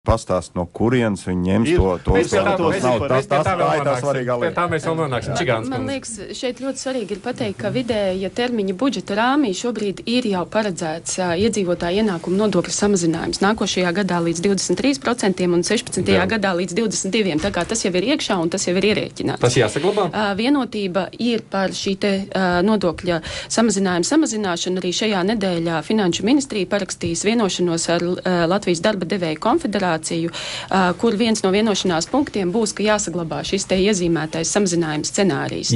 pastāst, no kurienes viņi ņems tos naudu. Tā ir tā svarīgā lieta. Tā mēs vēl nonāksim. Man liekas, šeit ļoti svarīgi ir pateikt, ka vidēja termiņa budžeta rāmī šobrīd ir jau paredzēts iedzīvotāju ienākumu nodokļu samazinājums. Nākošajā gadā līdz 23% un 16. gadā līdz 22%. Tā kā tas jau ir iekšā un tas jau ir ierēķināts. Tas jāsaglabā? Vienotība ir par šī te nodokļa samazināšanu. Arī šajā nedēļā Finanšu ministrija parakstīs vienošanos ar Latvijas darba devēju konfederāciju, kur viens no vienošanās punktiem būs, ka jāsaglabā šis te iezīmētais samazinājums scenārijs.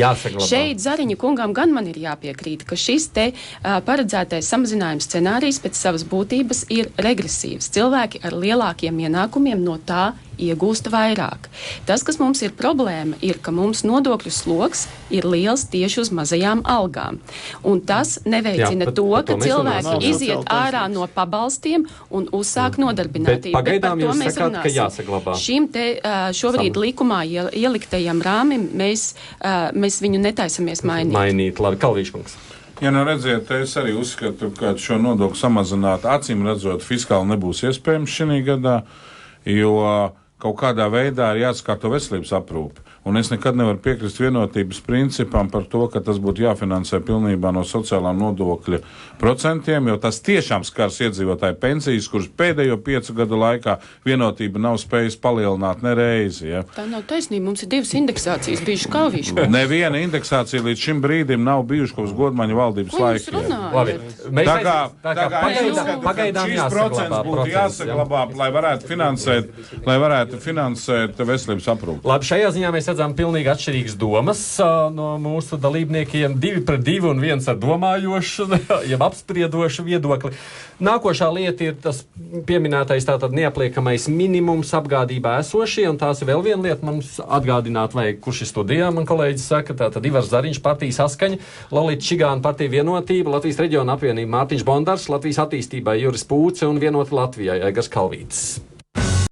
Šeit Zariņa kungam gan man ir jāpiekrīt, ka šis te paredzētais samazinājums scenārijs pēc savas būtības ir regresīvs. Cilvēki ar lielākiem ienākumiem no tā iegūst vairāk. Tas, kas mums ir problēma, ir, ka mums nodokļu sloks ir liels tieši uz mazajām algām. Un tas neveicina to, ka cilvēki iziet ārā no pabalstiem un uzsāk nodarbinātību. Bet pagaidām jūs sakāt, ka jāsaglabā. Šim te šobrīd likumā ieliktajam rāmim mēs viņu netaisamies mainīt. Labi, Kalvīškungs. Ja nu redziet, es arī uzskatu, ka šo nodokli samazināt acīm redzot fiskāli nebūs iespējams šī gadā, jo kaut kādā veidā ir jāatskārto veselības aprūpe. Un es nekad nevaru piekrist vienotības principam par to, ka tas būtu jāfinansē pilnībā no sociālā nodokļa procentiem, jo tas tiešām skars iedzīvotāju pensijas, kuras pēdējo 5 gadu laikā vienotība nav spējusi palielināt nereizi. Ja. Tā nav taisnība, mums ir 2 indeksācijas bijušas Kalvīšu. Neviena indeksācija līdz šim brīdim nav bijuši kopš Godmaņa valdības laikiem. Labi. Pagaidām būtu jāsaglabā, lai varētu finansēt veselības aprūpi. Labi, šajā ziņā mēs redzam pilnīgi atšķirīgas domas no mūsu dalībniekiem. 2 pret 2 un 1 ar domājošu, jeb apspriedošu viedokli. Nākošā lieta ir tas pieminētais tātad neapliekamais minimums apgādībā esošie, un tās ir vēl viena lieta mums atgādināt, vai kurš studijā, man kolēģis saka, tātad Ivars Zariņš, partija Saskaņa, Lolita Čigāna, partija Vienotība, Latvijas reģiona apvienība Mārtiņš Bondars, Latvijas attīstībai Juris Pūce un Vienota Latvijai Aigars Kalvītis.